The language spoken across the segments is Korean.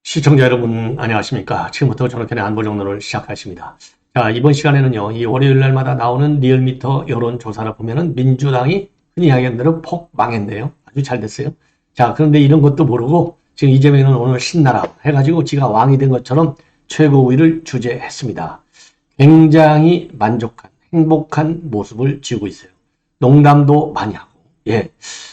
시청자 여러분 안녕하십니까. 지금부터 전원편의 안보정론을 시작하십니다. 자, 이번 시간에는요, 이 월요일 날마다 나오는 리얼미터 여론조사를 보면은 민주당이 흔히 이야기하는 대로 폭 망했네요. 아주 잘 됐어요. 자, 그런데 이런 것도 모르고 지금 이재명은 오늘 신나라 해가지고 지가 왕이 된 것처럼 최고위를 주재했습니다. 굉장히 만족한, 행복한 모습을 지우고 있어요. 농담도 많이 하고. 예.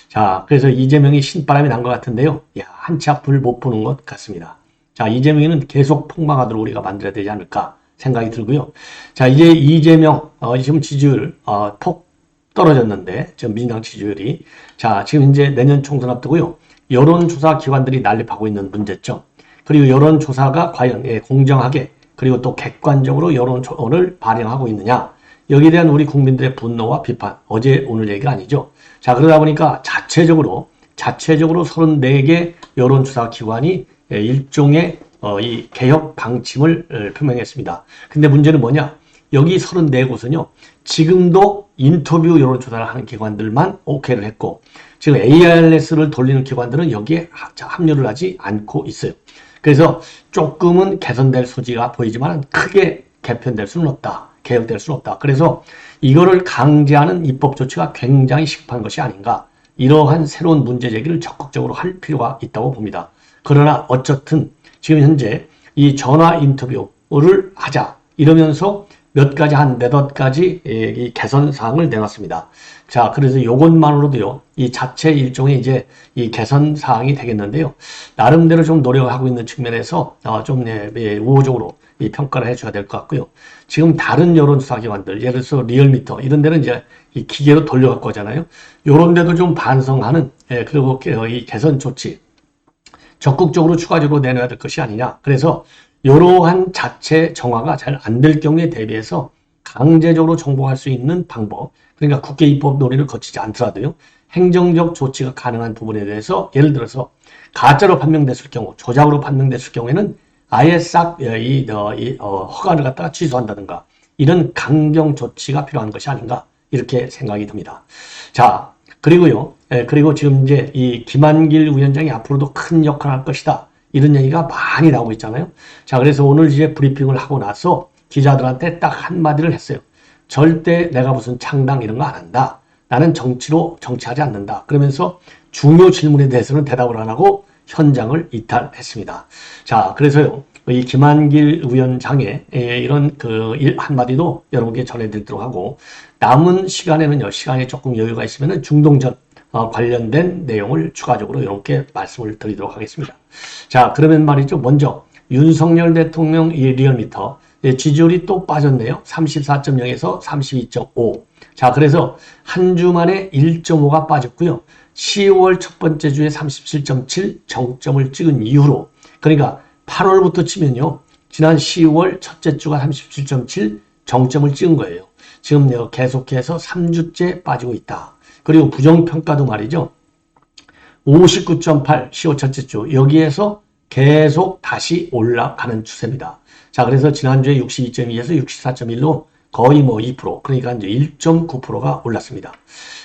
자, 그래서 이재명이 신바람이 난 것 같은데요. 야, 한치 앞을 못 보는 것 같습니다. 자, 이재명이는 계속 폭망하도록 우리가 만들어야 되지 않을까 생각이 들고요. 자, 이제 이재명, 지금 지지율, 폭 떨어졌는데, 지금 민주당 지지율이. 자, 지금 이제 내년 총선 앞두고요. 여론조사 기관들이 난립하고 있는 문제점. 그리고 여론조사가 과연 공정하게, 그리고 또 객관적으로 여론을 반영하고 있느냐. 여기에 대한 우리 국민들의 분노와 비판. 어제, 오늘 얘기가 아니죠. 자, 그러다 보니까 자체적으로 34개 여론조사 기관이 일종의 이 개혁 방침을 표명했습니다. 근데 문제는 뭐냐? 여기 34곳은요, 지금도 인터뷰 여론조사를 하는 기관들만 오케이를 했고, 지금 ARS를 돌리는 기관들은 여기에 합류를 하지 않고 있어요. 그래서 조금은 개선될 소지가 보이지만 크게 개편될 수는 없다. 개혁될 수는 없다. 그래서 이거를 강제하는 입법 조치가 굉장히 시급한 것이 아닌가. 이러한 새로운 문제 제기를 적극적으로 할 필요가 있다고 봅니다. 그러나 어쨌든 지금 현재 이 전화 인터뷰를 하자 이러면서 몇 가지 한 네댓 가지 이 개선 사항을 내놨습니다. 자, 그래서 이것만으로도요, 이 자체 일종의 이제 이 개선 사항이 되겠는데요. 나름대로 좀 노력하고 있는 측면에서 좀 우호적으로 이 평가를 해줘야 될 것 같고요. 지금 다른 여론조사 기관들, 예를 들어서 리얼미터 이런 데는 이제 이 기계로 돌려갖고 하잖아요. 이런 데도 좀 반성하는, 그리고 이 개선 조치 적극적으로 추가적으로 내놔야 될 것이 아니냐. 그래서 이러한 자체 정화가 잘 안 될 경우에 대비해서 강제적으로 정복할 수 있는 방법, 그러니까 국회 입법 논의를 거치지 않더라도요, 행정적 조치가 가능한 부분에 대해서 예를 들어서 가짜로 판명됐을 경우, 조작으로 판명됐을 경우에는 아예 싹 허가를 갖다가 취소한다든가 이런 강경 조치가 필요한 것이 아닌가 이렇게 생각이 듭니다. 자, 그리고요, 그리고 지금 이제 이 김한길 위원장이 앞으로도 큰 역할을 할 것이다. 이런 얘기가 많이 나오고 있잖아요. 자, 그래서 오늘 이제 브리핑을 하고 나서 기자들한테 딱 한마디를 했어요. 절대 내가 무슨 창당 이런 거 안 한다. 나는 정치로 정치하지 않는다. 그러면서 중요 질문에 대해서는 대답을 안 하고 현장을 이탈했습니다. 자, 그래서요, 이 김한길 위원장의 이런 그 한마디도 여러분께 전해드리도록 하고, 남은 시간에는요, 시간이 조금 여유가 있으면 중동전 관련된 내용을 추가적으로 이렇게 말씀을 드리도록 하겠습니다. 자, 그러면 말이죠. 먼저 윤석열 대통령 이 리얼미터 지지율이 또 빠졌네요. 34.0에서 32.5. 자, 그래서 한 주 만에 1.5가 빠졌고요. 10월 첫 번째 주에 37.7 정점을 찍은 이후로, 그러니까 8월부터 치면요, 지난 10월 첫째 주가 37.7 정점을 찍은 거예요. 지금 계속해서 3주째 빠지고 있다. 그리고 부정평가도 말이죠. 59.8 10월 첫째 주 여기에서 계속 다시 올라가는 추세입니다. 자, 그래서 지난주에 62.2에서 64.1로 거의 2%, 그러니까 이제 1.9%가 올랐습니다.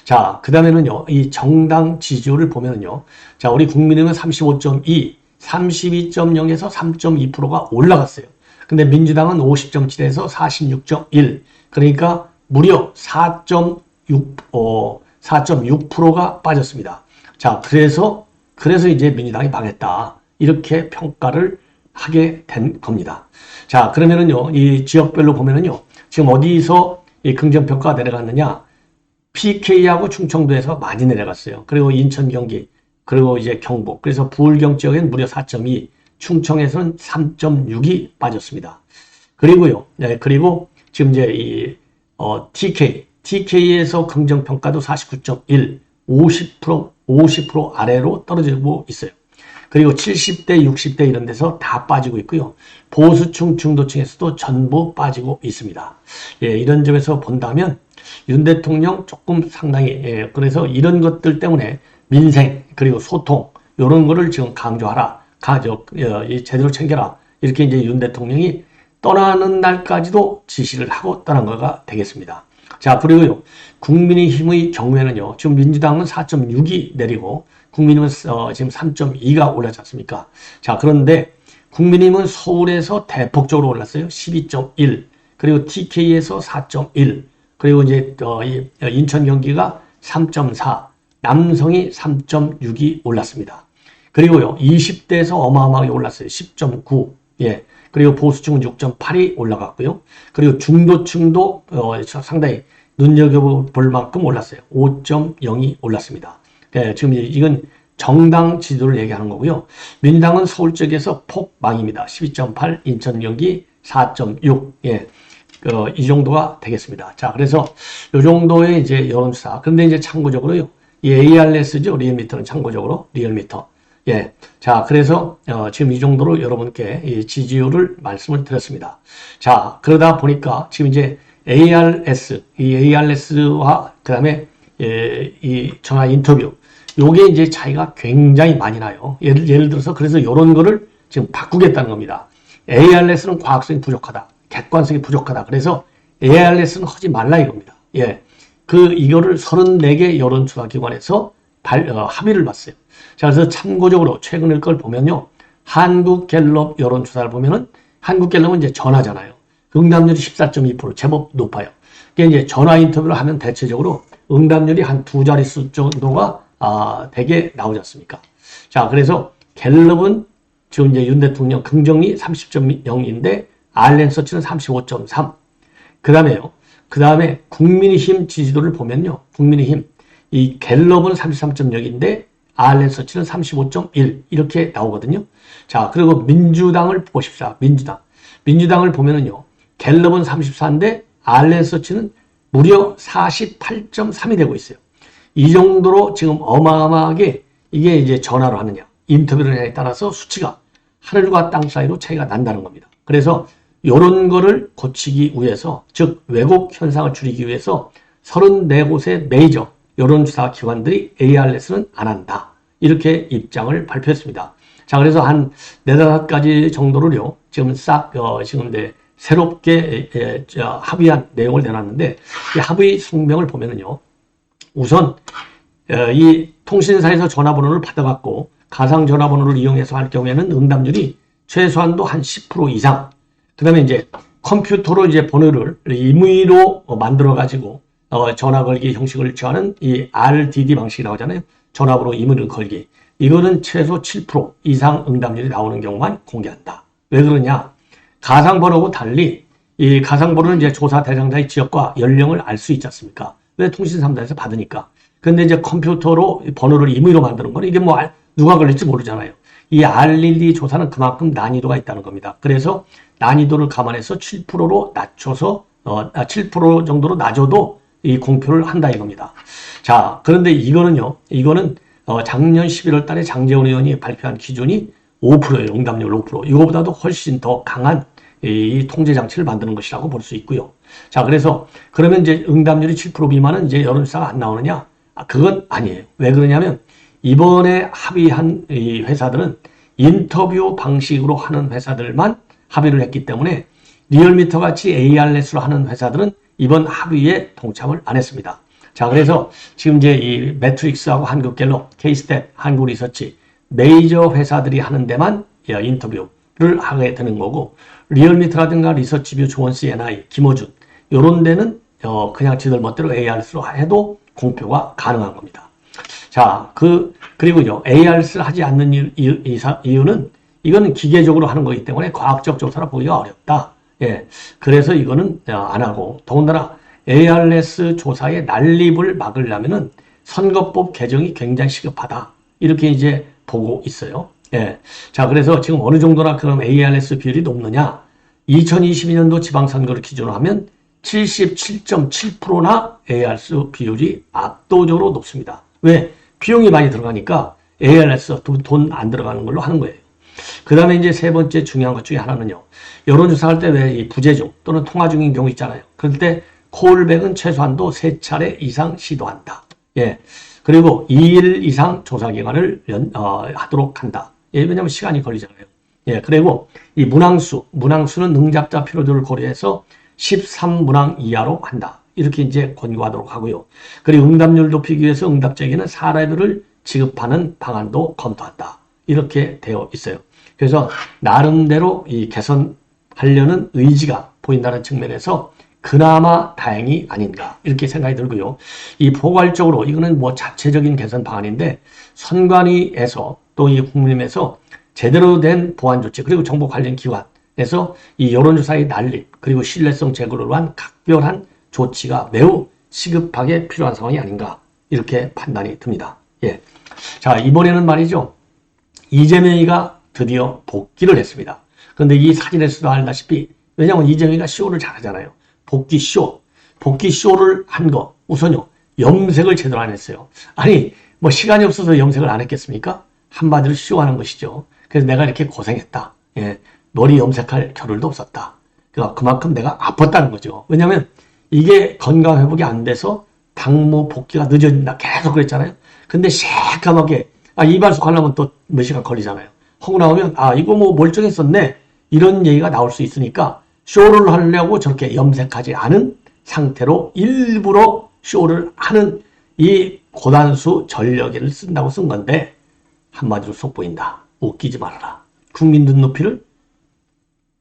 자, 그 다음에는요, 이 정당 지지율을 보면은요, 자, 우리 국민의힘은 35.2, 32.0에서 3.2%가 올라갔어요. 근데 민주당은 50.7에서 46.1, 그러니까 무려 4.6%가 빠졌습니다. 자, 그래서 이제 민주당이 망했다. 이렇게 평가를 하게 된 겁니다. 자, 그러면은요, 이 지역별로 보면은요, 지금 어디서 이 긍정평가가 내려갔느냐? PK하고 충청도에서 많이 내려갔어요. 그리고 인천, 경기, 그리고 이제 경북. 그래서 부울경 지역에는 무려 4.2, 충청에서는 3.6이 빠졌습니다. 그리고요, 그리고 지금 이제 TK에서 긍정평가도 49.1, 50% 아래로 떨어지고 있어요. 그리고 70대, 60대 이런 데서 다 빠지고 있고요. 보수층, 중도층에서도 전부 빠지고 있습니다. 예, 이런 점에서 본다면 윤 대통령 조금 상당히, 그래서 이런 것들 때문에 민생, 그리고 소통, 이런 거를 지금 강조하라. 제대로 챙겨라. 이렇게 이제 윤 대통령이 떠나는 날까지도 지시를 하고 떠난 거가 되겠습니다. 자, 그리고요, 국민의힘의 경우에는요, 지금 민주당은 4.6이 내리고, 국민의힘은 지금 3.2가 올랐지 않습니까? 자, 그런데 국민의힘은 서울에서 대폭적으로 올랐어요. 12.1. 그리고 TK에서 4.1. 그리고 이제, 인천 경기가 3.4. 남성이 3.6이 올랐습니다. 그리고요, 20대에서 어마어마하게 올랐어요. 10.9. 예. 그리고 보수층은 6.8이 올라갔고요. 그리고 중도층도 상당히 눈여겨볼 만큼 올랐어요. 5.0이 올랐습니다. 예, 지금 이건 정당 지지도를 얘기하는 거고요. 민주당은 서울 쪽에서 폭망입니다. 12.8, 인천 경기 4.6. 예. 이 정도가 되겠습니다. 자, 그래서 이 정도의 이제 여론조사. 그런데 이제 참고적으로요. 이 ARS죠. 리얼미터는 참고적으로 리얼미터. 예. 자, 그래서 지금 이 정도로 여러분께 이 지지율을 말씀을 드렸습니다. 자, 그러다 보니까 지금 이제 ARS, 이 ARS와 그다음에 이 전화 인터뷰, 요게 이제 차이가 굉장히 많이 나요. 예를 들어서 그래서 이런 거를 지금 바꾸겠다는 겁니다. ARS는 과학성이 부족하다, 객관성이 부족하다. 그래서 ARS는 하지 말라 이겁니다. 예. 이거를 34개 여론조사기관에서 합의를 봤어요. 자, 그래서 참고적으로 최근의 걸 보면요. 한국갤럽 여론조사를 보면은 한국갤럽은 이제 전화잖아요. 응답률이 14.2% 제법 높아요. 그게 이제 전화 인터뷰를 하면 대체적으로 응답률이 한 2자릿수 정도가 되게 나오지 않습니까? 자, 그래서 갤럽은 지금 이제 윤 대통령 긍정이 30.0인데 알렌서치는 35.3. 그 다음에 국민의힘 지지도를 보면요. 국민의힘 이 갤럽은 33.0인데 알렌서치는 35.1 이렇게 나오거든요. 자, 그리고 민주당을 보십시오. 민주당을 보면은요. 갤럽은 34인데 알렌서치는 무려 48.3이 되고 있어요. 이 정도로 지금 어마어마하게 이게 이제 전화로 하느냐, 인터뷰를 하느냐에 따라서 수치가 하늘과 땅 사이로 차이가 난다는 겁니다. 그래서 이런 거를 고치기 위해서, 즉 왜곡 현상을 줄이기 위해서 34곳의 메이저 여론조사 기관들이 ARS는 안 한다. 이렇게 입장을 발표했습니다. 자, 그래서 한 4-5가지 정도를요, 지금 지금 새롭게 합의한 내용을 내놨는데, 이 합의 성명을 보면은요, 우선, 이 통신사에서 전화번호를 받아갖고, 가상전화번호를 이용해서 할 경우에는 응답률이 최소한도 한 10% 이상, 그 다음에 이제 컴퓨터로 이제 번호를 임의로 만들어가지고, 전화 걸기 형식을 취하는 이 RDD 방식이라고 하잖아요. 전화번호 임의로 걸기. 이거는 최소 7% 이상 응답률이 나오는 경우만 공개한다. 왜 그러냐? 가상번호하고 달리 이 가상번호는 이제 조사 대상자의 지역과 연령을 알 수 있지 않습니까? 왜? 통신 3사에서 받으니까. 근데 이제 컴퓨터로 번호를 임의로 만드는 거는 이게 뭐 누가 걸릴지 모르잖아요. 이 R12 조사는 그만큼 난이도가 있다는 겁니다. 그래서 난이도를 감안해서 7%로 낮춰서 7% 정도로 낮아도 이 공표를 한다 이겁니다. 자, 그런데 이거는 작년 11월 달에 장제원 의원이 발표한 기준이 5%예요. 응답률 5%. 이거보다도 훨씬 더 강한 이 통제 장치를 만드는 것이라고 볼 수 있고요. 자, 그러면 이제 응답률이 7% 미만은 이제 여론조사가 안 나오느냐? 그건 아니에요. 왜 그러냐면 이번에 합의한 이 회사들은 인터뷰 방식으로 하는 회사들만 합의를 했기 때문에 리얼미터 같이 ARS로 하는 회사들은 이번 합의에 동참을 안 했습니다. 자, 그래서 지금 이제 이 매트릭스하고 한국갤럽, K스탯, 한국리서치 메이저 회사들이 하는 데만 인터뷰를 하게 되는 거고, 리얼미터라든가 리서치뷰, 조원스, NI, 김어준 이런 데는 그냥 지들 멋대로 ARS로 해도 공표가 가능한 겁니다. 자, 그리고요, ARS를 하지 않는 이유는 이거는 기계적으로 하는 거기 때문에 과학적 조사라 보기가 어렵다. 예, 그래서 이거는 안 하고, 더군다나 ARS 조사의 난립을 막으려면은 선거법 개정이 굉장히 시급하다. 이렇게 이제 보고 있어요. 예. 자, 그래서 지금 어느 정도나 그럼 ARS 비율이 높느냐? 2022년도 지방선거를 기준으로 하면 77.7%나 ARS 비율이 압도적으로 높습니다. 왜? 비용이 많이 들어가니까 ARS 돈 안 들어가는 걸로 하는 거예요. 그 다음에 이제 세 번째 중요한 것 중에 하나는요. 여론조사할 때 왜 이 부재 중 또는 통화 중인 경우 있잖아요. 그럴 때 콜백은 최소한도 3차례 이상 시도한다. 예. 그리고 2일 이상 조사기간을 하도록 한다. 예, 왜냐면 시간이 걸리잖아요. 예, 그리고 이 문항수는 응답자 필요도를 고려해서 13문항 이하로 한다. 이렇게 이제 권고하도록 하고요. 그리고 응답률 높이기 위해서 응답자에게는 사례비를 지급하는 방안도 검토한다. 이렇게 되어 있어요. 그래서 나름대로 이 개선하려는 의지가 보인다는 측면에서 그나마 다행이 아닌가 이렇게 생각이 들고요. 이 포괄적으로 이거는 뭐 자체적인 개선 방안인데 선관위에서 또 이 국민에서 제대로 된 보완 조치 그리고 정보 관련 기관에서 이 여론조사의 난립 그리고 신뢰성 제고를 위한 각별한 조치가 매우 시급하게 필요한 상황이 아닌가 이렇게 판단이 듭니다. 예. 자, 이번에는 말이죠. 이재명이가 드디어 복귀를 했습니다. 그런데 이 사진에서도 알다시피 왜냐하면 이재명이가 쇼를 잘하잖아요. 복귀 쇼를 한 거 우선요. 염색을 제대로 안 했어요. 아니 뭐 시간이 없어서 염색을 안 했겠습니까? 한마디로 쇼하는 것이죠. 그래서 내가 이렇게 고생했다. 예. 머리 염색할 겨를도 없었다. 그러니까 그만큼 내가 아팠다는 거죠. 왜냐하면 이게 건강 회복이 안 돼서 당무 복귀가 늦어진다. 계속 그랬잖아요. 근데 새까맣게 이발소 가려면 또 몇 시간 걸리잖아요. 하고 나오면 이거 뭐 멀쩡했었네. 이런 얘기가 나올 수 있으니까 쇼를 하려고 저렇게 염색하지 않은 상태로 일부러 쇼를 하는 이 고단수 전략을 쓴다고 쓴 건데 한마디로 속보인다. 웃기지 말아라. 국민 눈높이를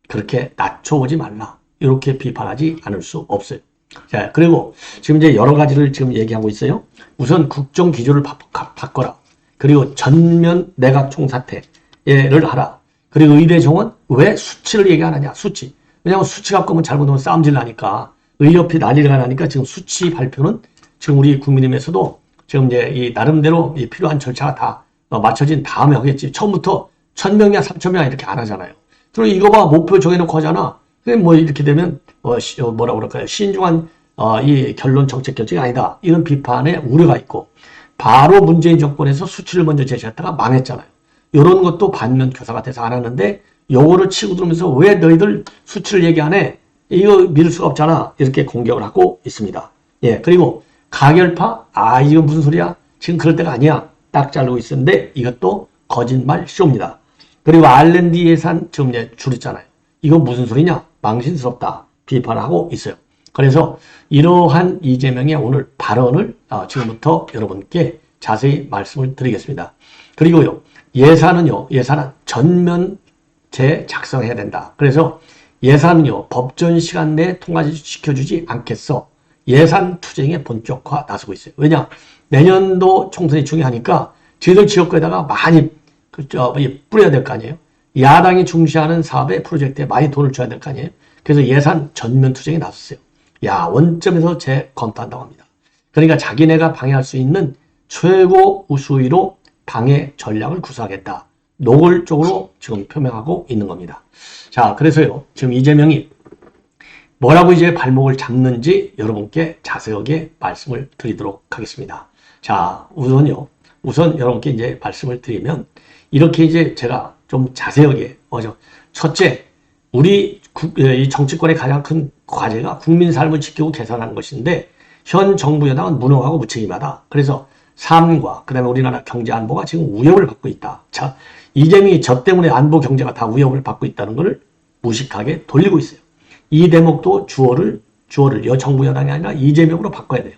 그렇게 낮춰오지 말라. 이렇게 비판하지 않을 수 없어요. 자, 그리고 지금 이제 여러 가지를 지금 얘기하고 있어요. 우선 국정 기조를 바꿔라. 그리고 전면 내각 총사퇴를 하라. 그리고 의대 정원 왜 수치를 얘기 안 하냐? 수치. 왜냐하면 수치 갖고 오면 잘못하면 싸움질 나니까 의협이 난리가 나니까 지금 수치 발표는 지금 우리 국민의힘에서도 지금 이제 이 나름대로 이 필요한 절차가 다 맞춰진 다음에 하겠지. 처음부터 1000명이야 3000명이야 이렇게 안 하잖아요. 그리고 이거 봐 목표 정해놓고 하잖아. 뭐 이렇게 되면 뭐라 그럴까요? 신중한 이 결론 정책 결정이 아니다. 이런 비판에 우려가 있고 바로 문재인 정권에서 수치를 먼저 제시했다가 망했잖아요. 이런 것도 반면 교사가 돼서 안 하는데 요거를 치고 들으면서 왜 너희들 수치를 얘기 안 해? 이거 믿을 수가 없잖아. 이렇게 공격을 하고 있습니다. 예, 그리고 가결파? 이거 무슨 소리야? 지금 그럴 때가 아니야. 딱 자르고 있었는데 이것도 거짓말 쇼입니다. 그리고 R&D 예산 지금 이제 줄였잖아요. 이거 무슨 소리냐? 망신스럽다. 비판하고 있어요. 그래서 이러한 이재명의 오늘 발언을 지금부터 여러분께 자세히 말씀을 드리겠습니다. 그리고요, 예산은 전면 재작성해야 된다. 그래서 예산은요, 법전 시간 내에 통과시켜주지 않겠어. 예산 투쟁에 본격화 나서고 있어요. 왜냐? 내년도 총선이 중요하니까 저희들 지역구에다가 많이 뿌려야 될 거 아니에요? 야당이 중시하는 사업에 프로젝트에 많이 돈을 줘야 될 거 아니에요? 그래서 예산 전면 투쟁에 나섰어요. 원점에서 재검토한다고 합니다. 그러니까 자기네가 방해할 수 있는 최고 우수위로 방해 전략을 구사하겠다. 노골적으로 지금 표명하고 있는 겁니다. 자, 그래서요, 지금 이재명이 뭐라고 이제 발목을 잡는지 여러분께 자세하게 말씀을 드리도록 하겠습니다. 자, 우선 여러분께 이제 말씀을 드리면 이렇게 이제 제가 좀 자세하게 첫째, 우리 이 정치권의 가장 큰 과제가 국민 삶을 지키고 개선하는 것인데 현 정부 여당은 무능하고 무책임하다. 그래서 삶과 그다음에 우리나라 경제 안보가 지금 위협을 받고 있다. 자, 이재명이 저 때문에 안보 경제가 다 위협을 받고 있다는 것을 무식하게 돌리고 있어요. 이 대목도 주어를 정부 여당이 아니라 이재명으로 바꿔야 돼요.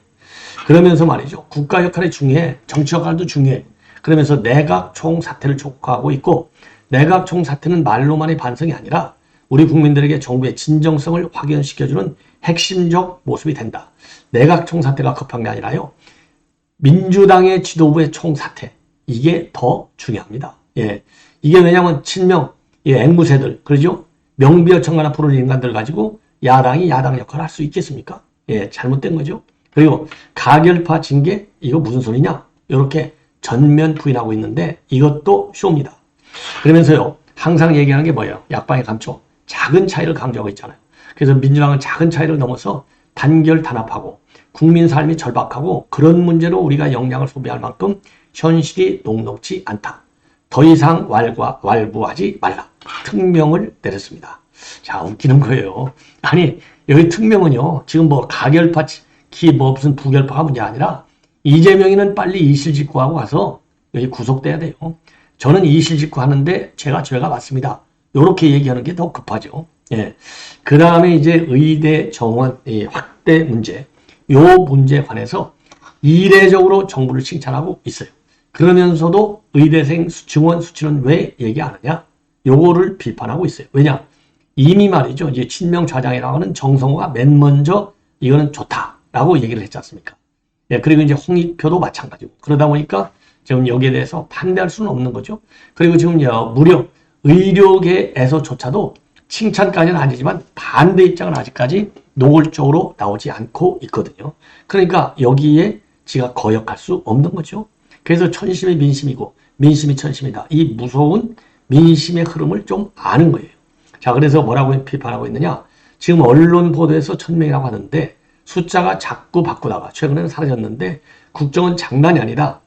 그러면서 말이죠. 국가 역할이 중요해. 정치 역할도 중요해. 그러면서 내각 총사퇴를 촉구하고 있고 내각 총사퇴는 말로만의 반성이 아니라 우리 국민들에게 정부의 진정성을 확인시켜주는 핵심적 모습이 된다. 내각 총사퇴가 급한 게 아니라요. 민주당의 지도부의 총사퇴. 이게 더 중요합니다. 예. 이게 왜냐면 친명, 앵무새들, 그러죠? 명비어천가나 부르는 인간들 가지고 야당이 야당 역할을 할 수 있겠습니까? 예, 잘못된 거죠. 그리고 가결파 징계, 이거 무슨 소리냐? 이렇게 전면 부인하고 있는데 이것도 쇼입니다. 그러면서요, 항상 얘기하는 게 뭐예요? 약방의 감초. 작은 차이를 강조하고 있잖아요. 그래서 민주당은 작은 차이를 넘어서 단결 단합하고 국민 삶이 절박하고 그런 문제로 우리가 역량을 소비할 만큼 현실이 녹록지 않다. 더 이상 완부하지 말라. 특명을 내렸습니다. 자, 웃기는 거예요. 아니, 여기 특명은요, 지금 뭐 가결파, 무슨 부결파가 문제 아니라 이재명이는 빨리 이실직고하고 가서 여기 구속돼야 돼요. 저는 이실직고 하는데 제가 죄가 맞습니다. 요렇게 얘기하는 게 더 급하죠. 예. 그 다음에 이제 의대 정원 확대 문제. 요 문제에 관해서 이례적으로 정부를 칭찬하고 있어요. 그러면서도 의대생 증원 수치는 왜 얘기 안 하냐? 요거를 비판하고 있어요. 왜냐? 이미 말이죠. 이제 친명좌장이라고 하는 정성호가 맨 먼저 이거는 좋다라고 얘기를 했지 않습니까? 예, 그리고 이제 홍익표도 마찬가지고. 그러다 보니까 지금 여기에 대해서 반대할 수는 없는 거죠. 그리고 지금 무려 의료계에서조차도 칭찬까지는 아니지만 반대 입장은 아직까지 노골적으로 나오지 않고 있거든요. 그러니까 여기에 지가 거역할 수 없는 거죠. 그래서 천심이 민심이고 민심이 천심이다. 이 무서운 민심의 흐름을 좀 아는 거예요. 자, 그래서 뭐라고 비판하고 있느냐? 지금 언론 보도에서 1000명이라고 하는데 숫자가 자꾸 바꾸다가 최근에는 사라졌는데 국정은 장난이 아니다.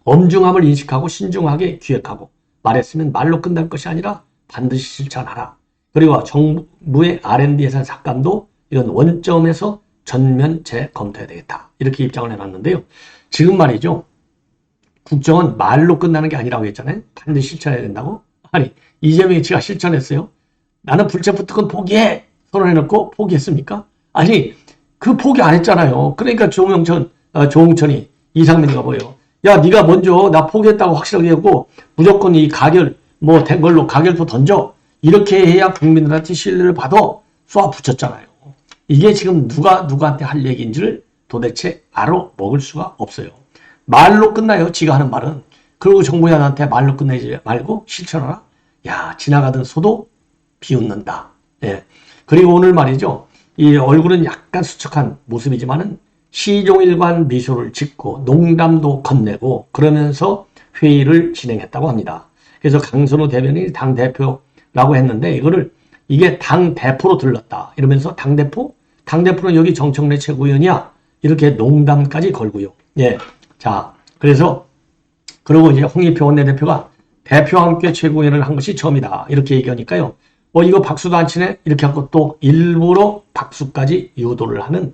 엄중함을 인식하고 신중하게 기획하고 말했으면 말로 끝날 것이 아니라 반드시 실천하라. 그리고 정부의 R&D 예산 삭감도 이건 원점에서 전면 재검토해야 되겠다. 이렇게 입장을 해놨는데요. 지금 말이죠. 국정은 말로 끝나는 게 아니라고 했잖아요. 반드시 실천해야 된다고. 아니, 이재명이 지가 실천했어요. 나는 불체포 특권 포기해. 선언해놓고 포기했습니까? 아니, 그 포기 안 했잖아요. 그러니까 조홍천이 이상민이가 뭐예요. 야, 네가 먼저 나 포기했다고 확실하게 하고 무조건 이 가결 된 걸로 가결표 던져. 이렇게 해야 국민들한테 신뢰를 받아 쏘아 붙였잖아요. 이게 지금 누구한테 할 얘기인지를 도대체 알아먹을 수가 없어요. 말로 끝나요. 지가 하는 말은. 그리고 정부 여당한테 말로 끝내지 말고 실천하라. 야, 지나가던 소도 비웃는다. 예. 그리고 오늘 말이죠. 이 얼굴은 약간 수척한 모습이지만은 시종일관 미소를 짓고 농담도 건네고 그러면서 회의를 진행했다고 합니다. 그래서 강선우 대변인이 당대표라고 했는데 이게 당대표로 들렀다. 이러면서 당대표? 당대표는 여기 정청래 최고위원이야. 이렇게 농담까지 걸고요. 예. 자, 그리고 이제 홍익표 원내대표가 대표와 함께 최고위원을 한 것이 처음이다. 이렇게 얘기하니까요. 이거 박수도 안 치네? 이렇게 하고 또 일부러 박수까지 유도를 하는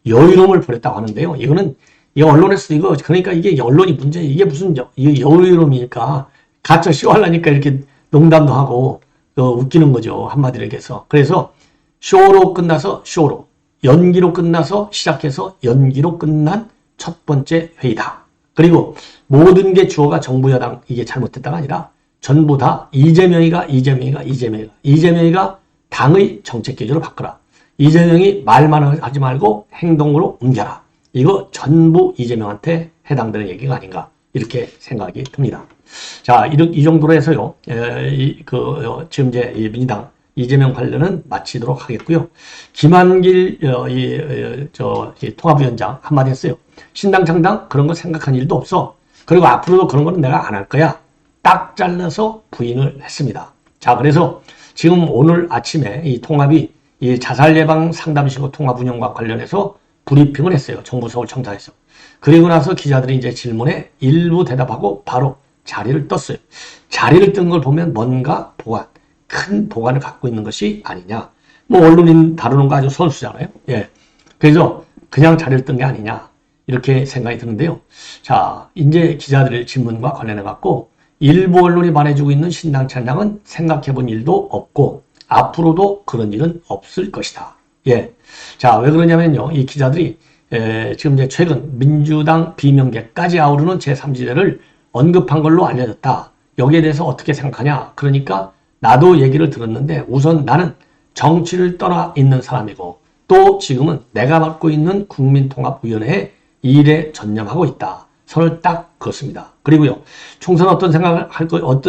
여유로움을 보냈다고 하는데요. 이 언론에서 그러니까 이게 언론이 문제예요. 이게 무슨 여유로움이니까 가짜 쇼하려니까 이렇게 농담도 하고 웃기는 거죠. 한마디로 얘기해서. 그래서 쇼로 끝나서 쇼로, 연기로 끝나서 시작해서 연기로 끝난 첫 번째 회의다. 그리고 모든 게 주어가 정부 여당 이게 잘못됐다가 아니라 전부 다 이재명이가 당의 정책 기조를 바꾸라. 이재명이 말만 하지 말고 행동으로 옮겨라. 이거 전부 이재명한테 해당되는 얘기가 아닌가 이렇게 생각이 듭니다. 자, 이 정도로 해서요. 지금 이제 이 민주당 이재명 관련은 마치도록 하겠고요. 김한길 통합위원장 한마디 했어요. 신당 창당 그런 거 생각한 일도 없어. 그리고 앞으로도 그런 거는 내가 안 할 거야. 딱 잘라서 부인을 했습니다. 자, 그래서 지금 오늘 아침에 이 통합이 이 자살 예방 상담실과 통합 운영과 관련해서 브리핑을 했어요. 정부 서울청사에서. 그리고 나서 기자들이 이제 질문에 일부 대답하고 바로 자리를 떴어요. 자리를 뜬 걸 보면 뭔가 큰 보관을 갖고 있는 것이 아니냐. 언론인 다루는 거 아주 선수잖아요. 예. 그래서 그냥 자리를 뜬 게 아니냐. 이렇게 생각이 드는데요. 자, 이제 기자들의 질문과 관련해갖고 일부 언론이 말해주고 있는 신당 찬당은 생각해본 일도 없고 앞으로도 그런 일은 없을 것이다. 예. 자, 왜 그러냐면요. 이 기자들이 지금 이제 최근 민주당 비명계까지 아우르는 제3지대를 언급한 걸로 알려졌다. 여기에 대해서 어떻게 생각하냐. 그러니까 나도 얘기를 들었는데 우선 나는 정치를 떠나 있는 사람이고 또 지금은 내가 맡고 있는 국민통합위원회에 일에 전념하고 있다. 선을 딱 그었습니다. 그리고요. 총선 어떤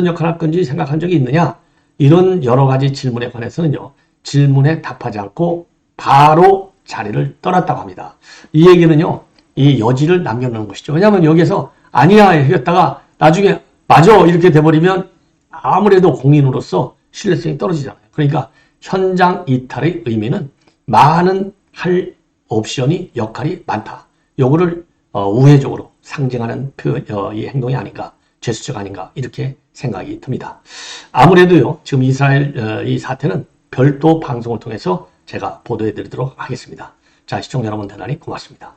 역할을 할 건지 생각한 적이 있느냐? 이런 여러 가지 질문에 관해서는요. 질문에 답하지 않고 바로 자리를 떠났다고 합니다. 이 얘기는요. 이 여지를 남겨놓는 것이죠. 왜냐하면 여기에서 아니야 했다가 나중에 맞아 이렇게 돼버리면 아무래도 공인으로서 신뢰성이 떨어지잖아요. 그러니까 현장 이탈의 의미는 많은 할 옵션이 역할이 많다. 요거를 우회적으로 상징하는 이 행동이 아닌가, 제스처가 아닌가 이렇게 생각이 듭니다. 아무래도요. 지금 이스라엘 이 사태는 별도 방송을 통해서 제가 보도해드리도록 하겠습니다. 자, 시청자 여러분 대단히 고맙습니다.